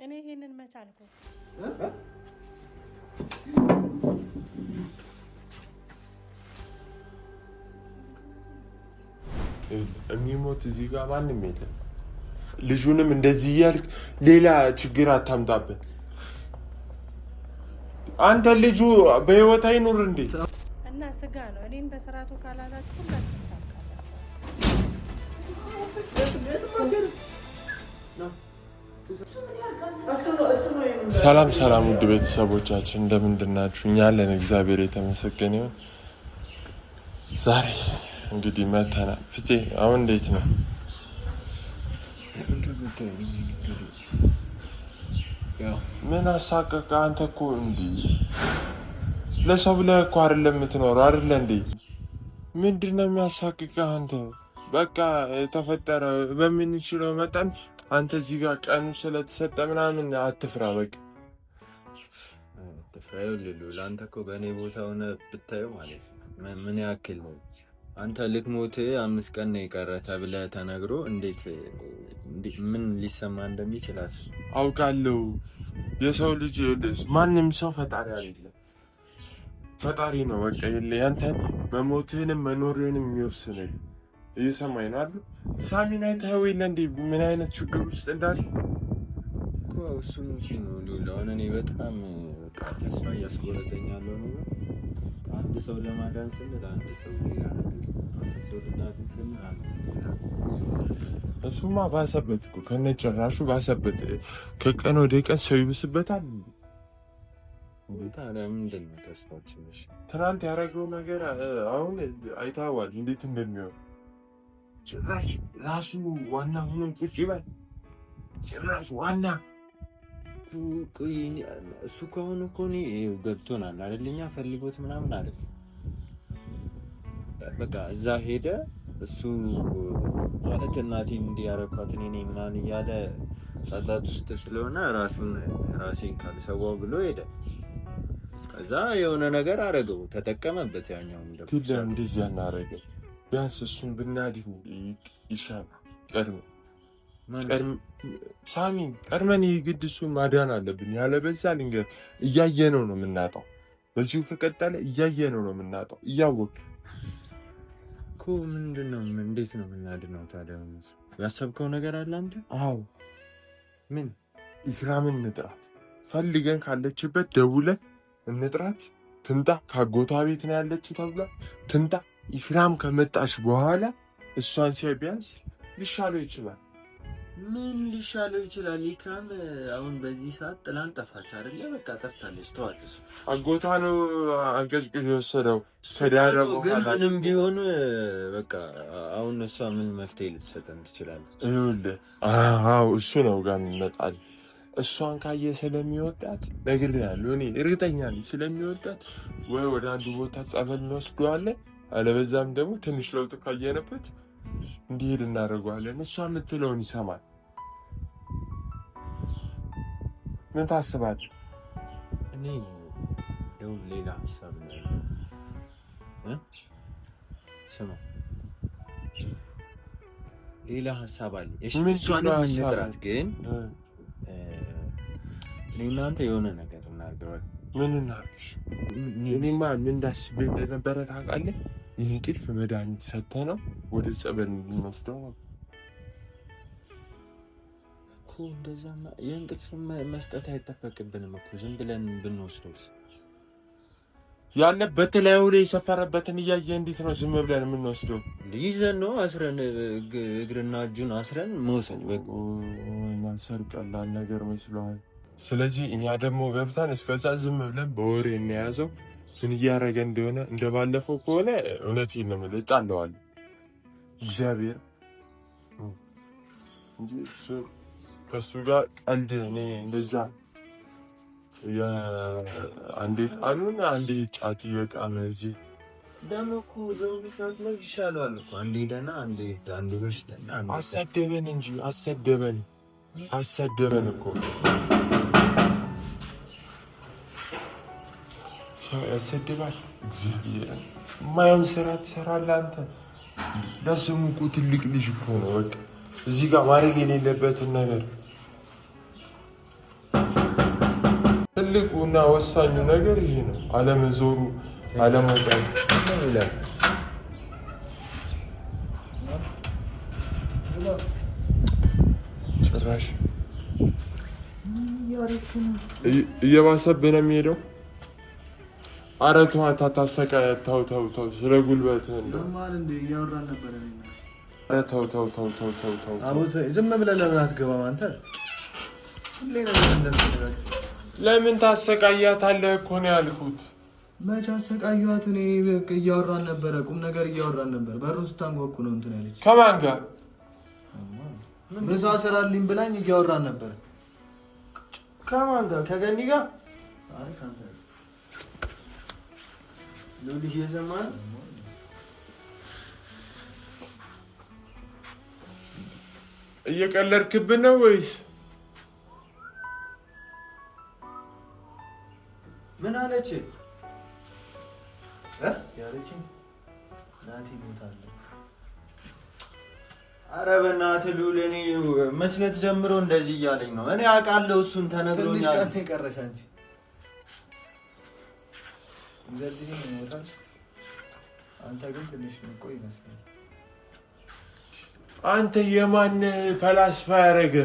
እኔ ይሄንን መቻልኩ የሚሞት እዚህ ጋር ማንም የለም። ልጁንም እንደዚህ ያልክ ሌላ ችግር አታምጣብን። አንተ ልጁ በህይወት አይኑር እንዴ? እና ስጋ ነው። እኔን በስራቱ ካላዛችሁ ሁላችሁ ሰላም ሰላም፣ ውድ ቤተሰቦቻችን እንደምንድናችሁ? እኛ አለን፣ እግዚአብሔር የተመሰገነ ይሁን። ዛሬ እንግዲህ መተናል። ፍፄ አሁን እንዴት ነው? ምን አሳቀቀ? አንተ እኮ እንዲህ ለሰው ብለህ እኮ አይደለም የምትኖረው አይደለ እንዴ? ምንድን ነው የሚያሳቅቀህ አንተ? በቃ የተፈጠረ በምንችለው መጠን አንተ እዚህ ጋር ቀኑ ስለተሰጠ ምናምን አትፍራ። በቃ አትፍራው ልሉ ለአንተ እኮ በእኔ ቦታ ሆነ ብታየው ማለት ነው ምን ያክል ነው አንተ ልትሞት 5 ቀን ነው የቀረ ተብለህ ተነግሮ እንዴት ምን ሊሰማ እንደሚችል አውቃለሁ። የሰው ልጅ ማንም ሰው ፈጣሪ አይደለም፣ ፈጣሪ ነው። በቃ ያንተን መሞትህንም መኖርህንም የሚወስነው እየሰማኝ ነው አይደል? ሳሚን አይተኸው የለ እንዴ ምን አይነት ችግር ውስጥ እንዳለ እኮ እሱን ነው ለሆነ እኔ በጣም ተስፋ እያስቆረጠኝ ያለው ነው። አንድ ሰው ለማዳን ስንል አንድ ሰው ሌላ ሰው ለማዳን ስንል አንድ ሰው እሱማ ባሰበት እኮ ከነጭራሹ ባሰበት። ከቀን ወደ ቀን ሰው ይብስበታል። ታዲያ ምንድን ነው ተስፋችን? ትናንት ያደረገው ነገር አሁን አይተኸዋል እንዴት እንደሚሆን። ጭራሽ ራሱ ዋና ሆኖ ቁጭ ይበል። ጭራሽ ዋና እሱ ከሆነ እኮ እኔ ገብቶናል አይደል? እኛ ፈልጎት ምናምን አይደል? በቃ እዛ ሄደ እሱ ማለት እናቴን እንዲያረኳት እኔ ነኝ ምናምን እያለ ጸጸት ውስጥ ስለሆነ ራሴን ካልሰዋው ብሎ ሄደ። ከዛ የሆነ ነገር አረገው፣ ተጠቀመበት። ያኛው እንደዚህ ያናረገ ቢያንስ እሱን ብናድን ይሻላል። ሳሚን ቀድመን ግድ እሱን ማዳን አለብን። ያለበዛ ልንገር እያየነው ነው የምናጣው። በዚሁ ከቀጠለ እያየነው ነው የምናጣው። እያወቅ እኮ ምንድነው? እንዴት ነው የምናድነው ታዲያ? ያሰብከው ነገር አለ አንተ? አዎ። ምን? ኢክራምን እንጥራት፣ ፈልገን ካለችበት ደውለን እንጥራት። ትምጣ። ካጎቷ ቤት ነው ያለችው ተብላ ትምጣ። ኢክራም ከመጣች በኋላ እሷን ሲያይ ቢያንስ ሊሻለው ይችላል። ምን ሊሻለው ይችላል? ኢክራም አሁን በዚህ ሰዓት ጥላን ጠፋች አይደለ? በቃ ጠፍታለች፣ ተዋለች። አጎቷ ነው አንቀጭቅጭ የወሰደው ከዳረው። ግን ምንም ቢሆን በቃ አሁን እሷ ምን መፍትሄ ልትሰጠን ትችላለች? ይኸውልህ፣ አዎ እሱ ነው ጋር የሚመጣል። እሷን ካየ ስለሚወዳት ነግሬሃለሁ። እኔ እርግጠኛ ነኝ ስለሚወዳት ወይ ወደ አንዱ ቦታ ጸበል እንወስደዋለን፣ አለበዛም ደግሞ ትንሽ ለውጥ ካየንበት እንዲሄድ እናደርገዋለን። እሷ የምትለውን ይሰማል። ምን ታስባለህ? እኔ ይኸው ሌላ ሀሳብ ነው። ስማ ሌላ ሀሳብ አለ። እሷንም እንጥራት፣ ግን እኔ እናንተ የሆነ ነገር እናድርገዋለን። ምን እናድርግ? እኔማ ምን እንዳስብ እንደነበረ ታውቃለህ? የእንቅልፍ መድኃኒት ሰጥተህ ነው ወደ ጸበል እንወስደው ነው እኮ። እንደዛማ የእንቅልፍ መስጠት አይጠበቅብንም እኮ፣ ዝም ብለን ብንወስደውስ? ያለበት ላይ ላይ የሰፈረበትን እያየ እንዴት ነው ዝም ብለን የምንወስደው? ይዘን ነው አስረን እግርና እጁን አስረን መውሰድ። ማሰር ቀላል ነገር መስሎሃል? ስለዚህ እኛ ደግሞ ገብተን እስከዛ ዝም ብለን በወሬ የሚያዘው ምን እያደረገ እንደሆነ እንደባለፈው ከሆነ እውነቴን ነው የምልህ እጣለዋለሁ። እግዚአብሔር እንጂ ከእሱ ጋር ቀልድ እኔ እንደዛ አንዴ ጣሉን አንዴ ጫት እየቃመ እዚህ ደግሞ እኮ ዘውሻት ላይ ይሻላል እኮ። አንዴ ደህና አንዴ በሽተኛ። አሰደበን እንጂ አሰደበን እኮ ሰው ያሰድባል። እግዚአብሔር የማየውን ስራ ትሰራለህ አንተ። ለስሙ እኮ ትልቅ ልጅ እኮ ነው። በቃ እዚህ ጋር ማድረግ የሌለበትን ነገር ትልቁና ወሳኙ ነገር ይሄ ነው። አለመዞሩ አለመውጣቱ ይላል። ጭራሽ እየባሰብህ ነው የሚሄደው። ኧረ ተው አታሰቃያት። ተው ስለ ጉልበትህ እንደው ተው ዝም ብለህ ለምን አትገባም አንተ? ለምን ታሰቃያታለህ እኮ ነው ያልኩት። መቼ አሰቃየኋት? እኔ እያወራን ነበረ፣ ቁም ነገር እያወራን ነበር። በሩን ስታንኳኩ ነው እንትን ያለች። ከማን ጋር? ምሳ ስራልኝ ብላኝ እያወራን ነበር። ከማን ጋር? ከገኒ ጋር? አይ ካንተ ሉሊሽ የሰማህ? እየቀለድክብን ነው ወይስ? ምን አለች? ያለችኝ ናቲ ሞታለ። ኧረ በእናትህ ሉል፣ እኔ መስለት ጀምሮ እንደዚህ እያለኝ ነው። እኔ አውቃለሁ፣ እሱን ተነግሮኛል። ትንሽ ቀን የቀረሽ አንቺ እንደዚህ ሞታል። አንተ ግን ትንሽ ቆይ ይመስላል። አንተ የማን ፈላስፋ ያደረገ?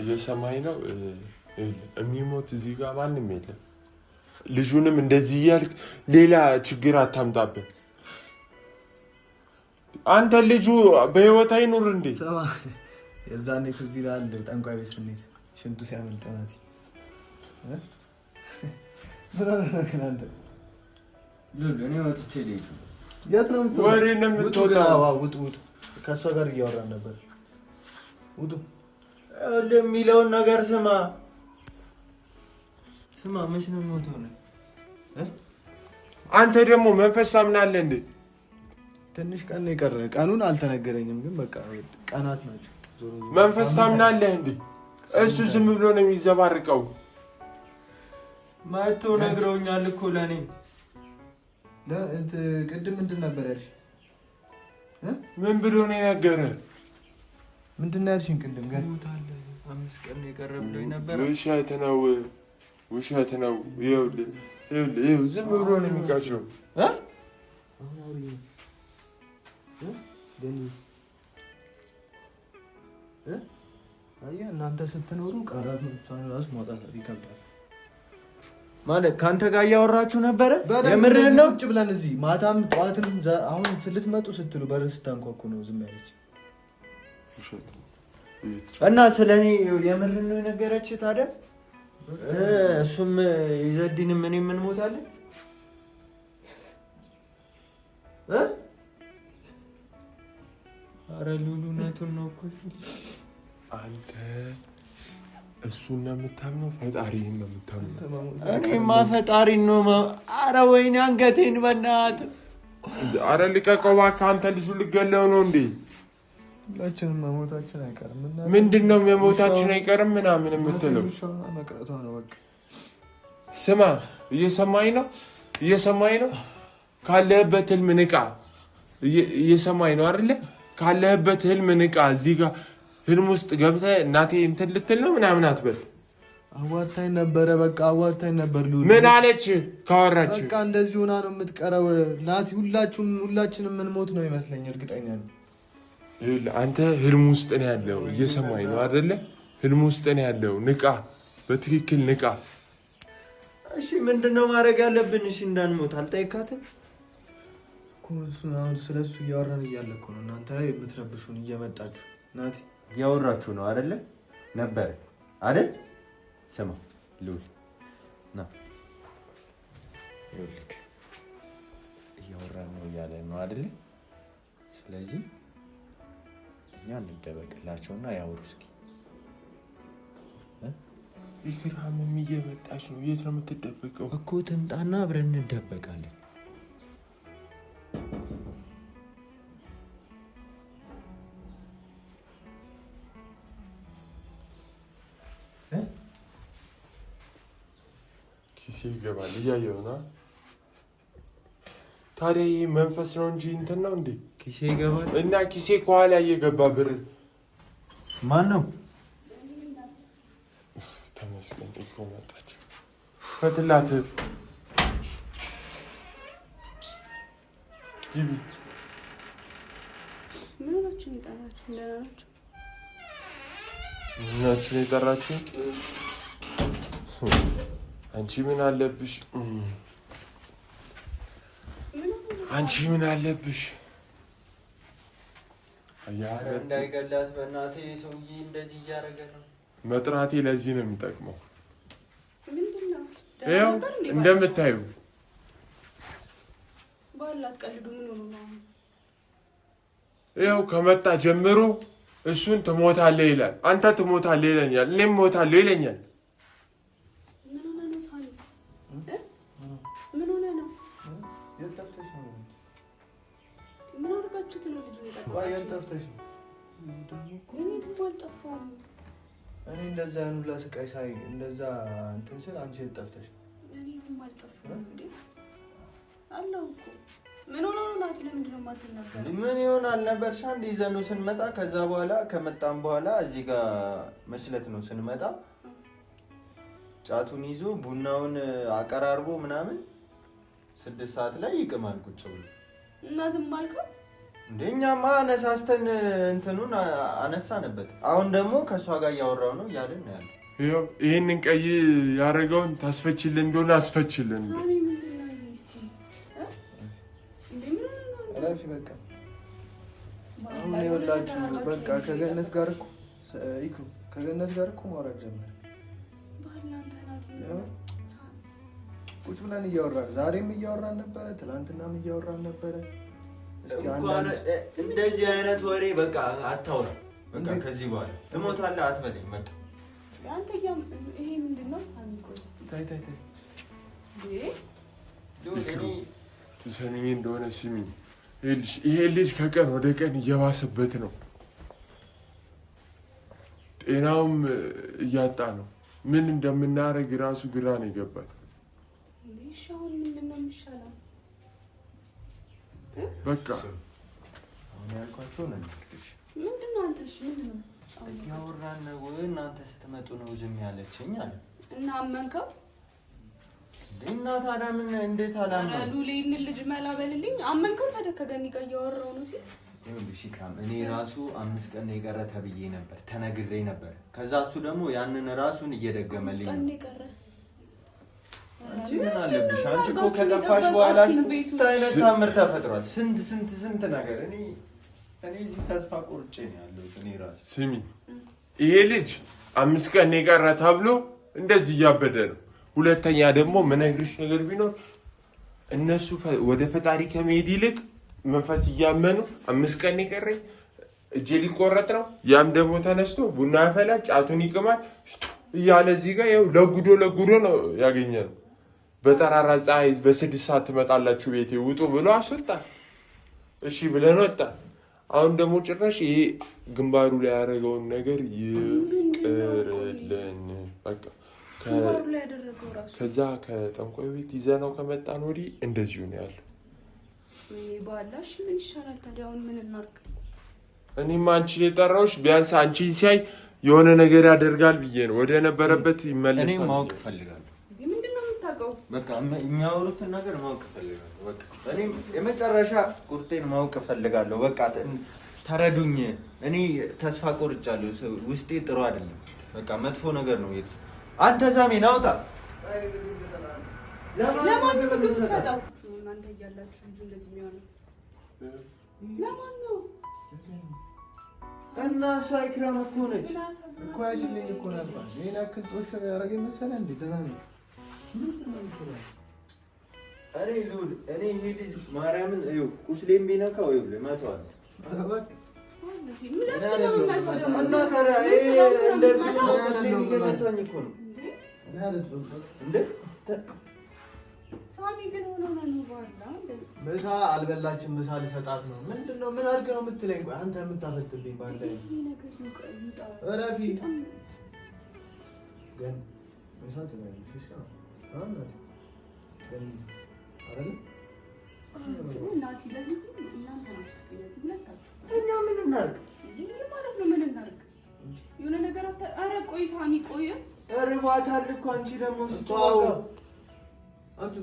እየሰማኝ ነው። የሚሞት እዚህ ጋር ማንም የለም። ልጁንም እንደዚህ እያልክ ሌላ ችግር አታምጣብን። አንተ ልጁ በህይወት አይኑር እንዴ? ሰማ የዛኔ ትዝ ይልሃል ጠንቋይ ቤት ስንሄድ ሽንቱ ሲያመልጠናት እኔ ወጥቼ ልሄድ። የት ነው ወሬ ነው የምትወጣው? ውጡ። ከእሷ ጋር እያወራን ነበር። ውጡ የሚለውን ነገር ስማ። መች ነው የምወጣው? አንተ ደግሞ መንፈስ ታምናለህ እንዴ? ትንሽ ቀን ነው የቀረ። ቀኑን አልተነገረኝም፣ ግን በቃ ቀናት ናቸው። መንፈስ ታምናለህ እንዴ? እሱ ዝም ብሎ ነው የሚዘባርቀው። መቶ ነግረውኛል እኮ ለኔ። ቅድም ምንድን ነበር ያልሽ? ምን ብሎ ነው የነገረህ? ምንድን ነው ያልሽኝ ቅድም? ግን 5 ቀን ነው የቀረ ብሎኝ ነበር። ውሸት ነው። ይኸውልህ ዝም ብሎ ነው የሚቃቸው። እናንተ ስትኖሩ ቃላት ራሱ ማውጣት ይከብዳል። ማለት ከአንተ ጋር እያወራችሁ ነበረ? የምርህን ነው? ቁጭ ብለን እዚህ ማታም ጠዋትም አሁን ልትመጡ ስትሉ በር ስታንኳኩ ነው ዝም ያለች። እና ስለ እኔ የምርህን ነው የነገረች ታዲያ? እሱም ይዘዲንም እኔ የምንሞታለን? ኧረ ሉሉ እውነቱን ነው እኮ። አንተ እሱን ነው የምታምነው? ፈጣሪህን ነው የምታምነው? እኔማ ፈጣሪን ነው። ኧረ ወይኔ አንገቴን በእናትህ። ኧረ ልቀቀው እባክህ። አንተ ልጁ ልገለው ነው እንዴ? ሁላችንም መሞታችን አይቀርም። ምንድን ነው የሞታችን አይቀርም ምናምን የምትለው? ስማ፣ እየሰማኝ ነው? ካለህበት ህልም ንቃ። እየሰማኝ ነው አይደለ? ካለህበት ህልም ንቃ። እዚህ ጋር ህልም ውስጥ ገብተህ እናቴ እንትን ልትል ነው ምናምን አትበል። አዋርታኝ ነበረ። በቃ አዋርታኝ ነበር። ምን አለች? ካወራች በቃ እንደዚህ ሆና ነው የምትቀረው። ናቲ ሁላችንም የምንሞት ነው ይመስለኝ። እርግጠኛ ነው። አንተ ህልም ውስጥ ነው ያለው። እየሰማኝ ነው አይደለ? ህልም ውስጥ ነው ያለው። ንቃ፣ በትክክል ንቃ። እሺ ምንድነው ማድረግ ያለብን? እሺ እንዳንሞት አልጠይቃትም እኮ። አሁን ስለሱ እያወራን እያለ እኮ ነው እናንተ የምትረብሹን እየመጣችሁ። ናቲ እያወራችሁ ነው አይደለ? ነበር አይደል? ስማ ሉል ና፣ ይኸውልህ እያወራን ነው እያለ ነው አይደለ? ስለዚህ እኛ እንደበቅላቸውና ያወሩ እስኪ። ኢክራምም እየመጣች ነው። የት ነው የምትደበቀው? እኮ ትምጣና አብረን እንደበቃለን። ኪሴ ይገባል። እያየሁ ነው። ታዲያ ይህ መንፈስ ነው እንጂ እንትን ነው እንዴ? ኪሴ ይገባል እና ኪሴ ከኋላ እየገባ ብር ማን ነው? ተመስገን እኮ መጣች። ፈትላት ግቢ። ምን ሆናችሁ ነው የጠራችሁ? ደህና ናችሁ? እናትሽ ነው የጠራችኝ? አንቺ ምን አለብሽ? አንቺ ምን አለብሽ? እንዳይገላት በእናትህ ሰውዬ እንደዚህ እያደረገ ነው። መጥራቴ ለዚህ ነው የሚጠቅመው። ምንድነው? ያው እንደምታዩ ባላት ቀልዱ ምን ሆኖ ነው? ያው ከመጣ ጀምሮ እሱን ትሞታለህ ይላል፣ አንተ ትሞታለህ ይለኛል፣ እኔም ሞታለሁ ይለኛል። ምን ሆነ ነው ሳኒ? ምን ሆነ ነው? የጠፍተሽ ነው? ምን አድርጋችሁት ነው ልጅ የጠፋው? የጠፍተሽ ነው? እኔ ደግሞ አልጠፋሁም። እኔ እንደዛ ያኑላ ስቃይ ሳይ እንደዛ እንትን ስል አንቺ የጠፍተሽ ነው? እኔ ደግሞ አልጠፋሁም እንዴ አለው እኮ። ምን ሆነ ነው ናቲ? ለምንድን ነው የማትናገረው? ምን ይሆናል ነበር ሻንዲ ይዘኑ ስንመጣ፣ ከዛ በኋላ ከመጣን በኋላ እዚህ ጋር መስለት ነው ስንመጣ ጫቱን ይዞ ቡናውን አቀራርቦ ምናምን 6 ሰዓት ላይ ይቅማል ቁጭ ብሎ እና ዝም አልከው? እንደኛማ አነሳስተን እንትኑን አነሳንበት። አሁን ደግሞ ከሷ ጋር እያወራው ነው እያልን ነው ያለው። ይኸው ይሄንን ቀይ ያደረገውን ታስፈችልን እንደሆነ አስፈችልን። ሳሚ ምንድን ነው እስቲ ረፊ በቃ አሁን ይኸውላችሁ በቃ ከገነት ጋር እኮ ይኩ ከገነት ጋር እኮ ማውራት ጀመረ። ባላንተ ናት ቁጭ ብለን እያወራን ዛሬም እያወራን ነበረ፣ ትናንትናም እያወራን ነበረ። እስቲ አንዳንድ እንደዚህ አይነት ወሬ በቃ አታውራ። በቃ ከዚህ በኋላ ትሞታለህ አትበለኝ። በቃ አንተ ይሄ ምንድነው ሳሚ? ቆይ ታይ ታይ ታይ ትሰሚኝ እንደሆነ ስሚ። ይሄ ልጅ ከቀን ወደ ቀን እየባሰበት ነው። ጤናውም እያጣ ነው። ምን እንደምናደርግ ራሱ ግራ ነው የገባል። አሁን ምንድነው የሚሻለው? በቃ አሁን ያልኳቸው ነው። ምንድነው አንተ? እሺ ምንድነው ያወራን ነው? እናንተ ስትመጡ ነው ዝም ያለችኝ አለ እና አመንከው? እና ታዲያ ምን እንዴት አላመንኩም? አረ ሉሌን ልጅ መላበልልኝ አመንከው? ታዲያ ከገኒ ጋር እያወራው ነው ሲል ይኸውልሽ ኢክራም፣ እኔ ራሱ 5 ቀን የቀረ ተብዬ ነበር፣ ተነግሬ ነበር። ከዛ እሱ ደግሞ ያንን ራሱን እየደገመልኝ ነው። 5 ቀን የቀረ አንቺ ምን አለብሽ? አንቺ እኮ ከጠፋሽ በኋላ ስንት አይነት ታምር ተፈጥሯል። ስንት ነገር እኔ እዚህ ተስፋ ቆርጬ ነው ያለሁት እኔ ራሱ። ስሚ ይሄ ልጅ 5 ቀን የቀረ ተብሎ እንደዚህ እያበደ ነው። ሁለተኛ ደግሞ ምነግርሽ ነገር ቢኖር እነሱ ወደ ፈጣሪ ከመሄድ ይልቅ መንፈስ እያመኑ 5 ቀን የቀረኝ እጄ ሊቆረጥ ነው፣ ያም ደግሞ ተነስቶ ቡና ያፈላል፣ ጫቱን ይቅማል እያለ እዚህ ጋር ይኸው ለጉዶ ነው ያገኘነው። በጠራራ ፀሐይ በ6 ሰዓት ትመጣላችሁ ቤቴ ውጡ ብሎ አስወጣል። እሺ ብለን ወጣ። አሁን ደግሞ ጭራሽ ይሄ ግንባሩ ላይ ያደረገውን ነገር ይቅርልን በቃ። ከዛ ከጠንቋይ ቤት ይዘነው ከመጣን ወዲህ እንደዚሁ ነው ያለው። ባላሽ ምን ይሻላል ታዲያ? አሁን ምን እናድርግ? እኔማ አንቺን የጠራሁሽ ቢያንስ አንቺን ሲያይ የሆነ ነገር ያደርጋል ብዬ ነው። ወደ ነበረበት ይመለሳል። እኔ ማወቅ እፈልጋለሁ። ምንድነው የምታውቀው? በቃ የሚያወሩትን ነገር ማወቅ እፈልጋለሁ። በቃ እኔ የመጨረሻ ቁርጤን ማወቅ እፈልጋለሁ። በቃ ተረዱኝ። እኔ ተስፋ ቆርጫለሁ። ውስጤ ጥሩ አይደለም። በቃ መጥፎ ነገር ነው የተሰ አንተ ዛሜ ናውጣ ለማን ነው ምግብ ሰጣው? እናንተ እያላችሁ ልጅ እንደዚህ የሚሆነው ለማን ነው? እና እሷ ኢክራም እኮ ነች እኮ ያጅልኝ እኮ ነበር። ሌላ ክልጦሽ ያደረገኝ መሰለህ እንዴ? ደህና ነው። እኔ ሉል እኔ ይሄ ልጅ ማርያምን ይኸው ቁስሌን ቢነካው ይኸው ልመታዋል። እና ታዲያ እንደዚህ ነው ቁስሌን እየመታኝ እኮ ነው እንዴ? ሳሚ ግን ሆኖ ነው ባላ ምሳ አልበላችም። ምሳ ልሰጣት ነው። ምንድነው? ምን አድርገህ ነው የምትለኝ? ቆይ አንተ የምታፈጥልኝ ባንተ እረፊ። ግን ምሳ ትበላለሽ? እሺ አናት ግን አይደል? እናቲ ለዚህ እናንተ ናችሁ ተጠያቂ ሁለታችሁ። እኛ ምን እናድርግ? ምን ማለት ነው? ምን እናድርግ? የሆነ ነገር ኧረ ቆይ ሳሚ ቆይ እርቧታል እኮ አንቺ ደግሞ ስትዋው አንቺ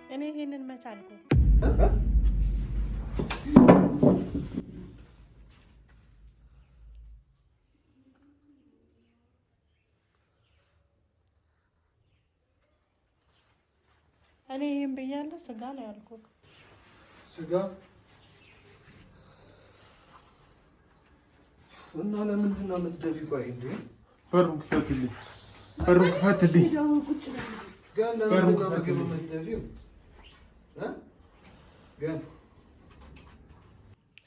እኔ ይሄንን መቻልኩ እኔ ይሄን ብያለሁ። ስጋ ነው ያልኩህ። ስጋ እና ለምንድን ነው የምትደፊው? ቆይ እንዴ በሩን ክፈትልኝ፣ በሩን ክፈትልኝ። ግን ለምንድን ነው ምግብ የምትደፊው? ግን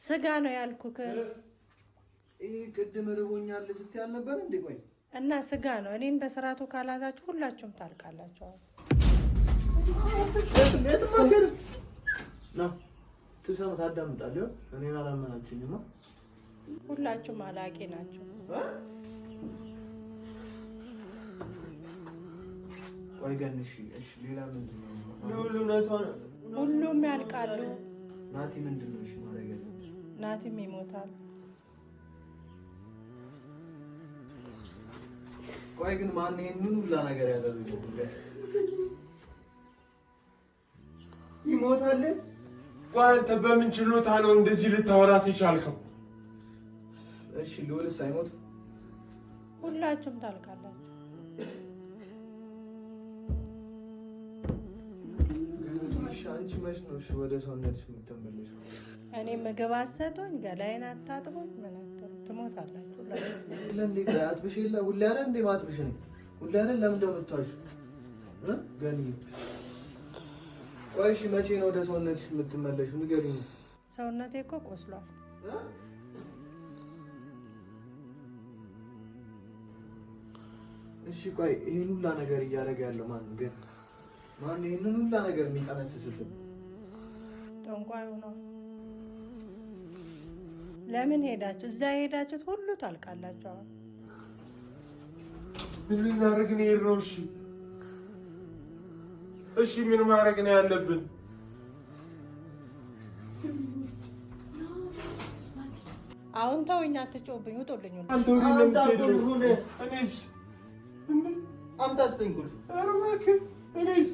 ስጋ ነው ያልኩህ። ይሄ ቅድም ርቦኛል ስትይ አልነበር እንዴ? ቆይ እና ስጋ ነው። እኔን በስርዓቱ ካላዛችሁ ሁላችሁም ታልቃላችሁ። ና ትሰማ ታዳምጣለህ። እኔን አላመናችሁኝማ። ሁላችሁም አላቂ ናችሁ። ቆይ ግን እሺ፣ ሌላ ምንድን ነው? ሁሉም ያልቃሉ። ናቲ ምንድን ነው? እሺ ማድረግ ያለብን? ናቲም ይሞታል። ቆይ ግን ማን ይሄንን ሁላ ነገር ያደረገው? ይሞታል። ቆይ አንተ በምን ችሎታ ነው እንደዚህ ልታወራት የቻልከው? እሺ ልውልስ አይሞት? ሁላችሁም ታልቃላችሁ። አንቺ መች ነው እሺ ወደ ሰውነትሽ የምትመለሺው? እኔ ምግብ አሰጡኝ፣ ገላይን አታጥቦኝ፣ ምን አትሉ ትሞታላችሁ። ለምን አጥብሽ የለ ሁሌ አይደል እንዴ ማጥብሽ ነው ሁሌ አይደል? ለምን እንደምታሹ ገኒ ቆይ እሺ መቼ ነው ወደ ሰውነትሽ የምትመለሺው? ንገሪኝ። ሰውነቴ እኮ ቆስሏል። እሺ ቆይ ይሄን ሁላ ነገር እያደረገ ያለው ማን ነው? ግን ማን ይሄንን ሁላ ነገር የሚጠነስስልን? ጠንቋዩ ነው። ለምን ሄዳችሁ? እዛ ሄዳችሁት ሁሉ ታልቃላችሁ። አሁን ምን ልናደርግ ነው የሄድነው? እሺ ምን ማድረግ ነው ያለብን? አሁን ተውኝ፣ አትጮህብኝ፣ ውጡልኝ። አንተ ሁሉ እኔስ አንተ አስተንኩል አረማክ እኔስ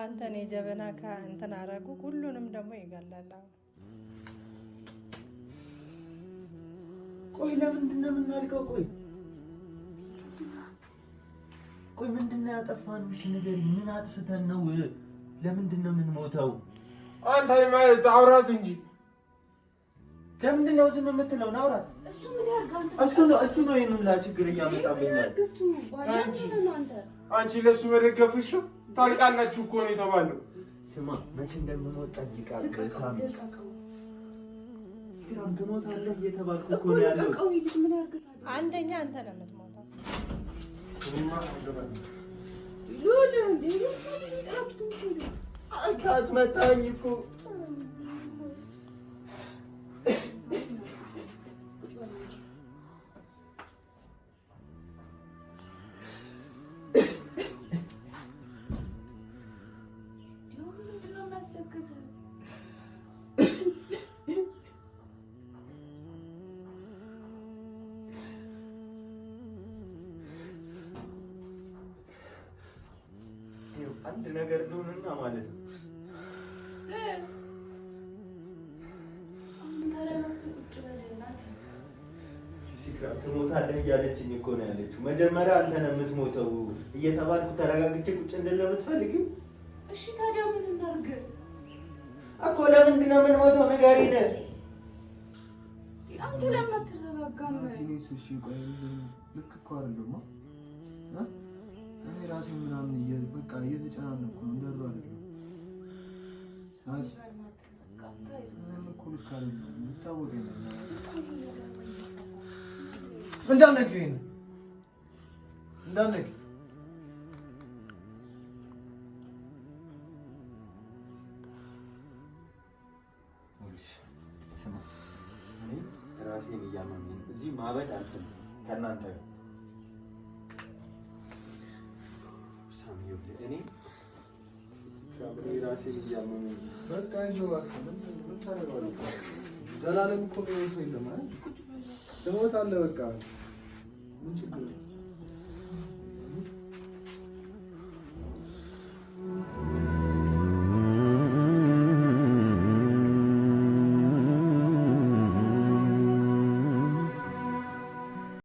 አንተን የጀበና ከእንትን አረጉ፣ ሁሉንም ደግሞ ይገላል። ቆይ ለምንድን ነው የምናልቀው? ቆይ ምንድን ነው ያጠፋነው? እሺ ንገሪኝ። ምን አጥፍተን ነው? ለምንድን ነው የምንሞተው? አንተ ማለት አውራት እንጂ ለምንድን ነው ዝም የምትለው? አውራት። እሱ ምን ያርጋል? እሱ ነው ይሄን ሁላ ችግር እያመጣብኛል። አንቺ ለሱ መደገፍሽ ታልቃላችሁ እኮ ነው የተባለው። ስማ መቼ እንደምሞት ጠይቃለሁ። ሳሚ ግራም ትሞታለህ እየተባልኩ እኮ ነው ያለው። አንደኛ አንተ ነው የምትሞተው። አንተ አስመታኝ እኮ። አንድ ነገር ልሁንና ማለት ነው። ትሞታለህ እያለችኝ እኮ ነው ያለችው። መጀመሪያ አንተ ነህ የምትሞተው እየተባልኩ ተረጋግቼ ቁጭ እንድል ነው የምትፈልጊው? እሺ ታዲያ ምን እናድርግ እኮ? ለምንድን ነው የምንሞተው? ንገሪኝ። አንተ ለምን አትረጋጋም? እሺ ቆይ ልክ እኮ አይደለም። እኔ ራሴ ምናምን በቃ እየተጨናነኩ ነው። እንደሩ አይደለም ሳጅ እኮ ልክ አይደለም። የምታወቀኝ እንዳነቂ ይሄን እንዳነቂ ራሴን እያመመኝ እዚህ ማበድ አልፈልግም ከእናንተ ጋር ሳሚ። እኔ ራሴን እያመመኝ በቃ ይዞህ እባክህ ምን ታደርገዋለህ? ዘላለም እኮ የሚወርሰው የለም አይደል? ትሞታለህ በቃ ምን ችግር ነው?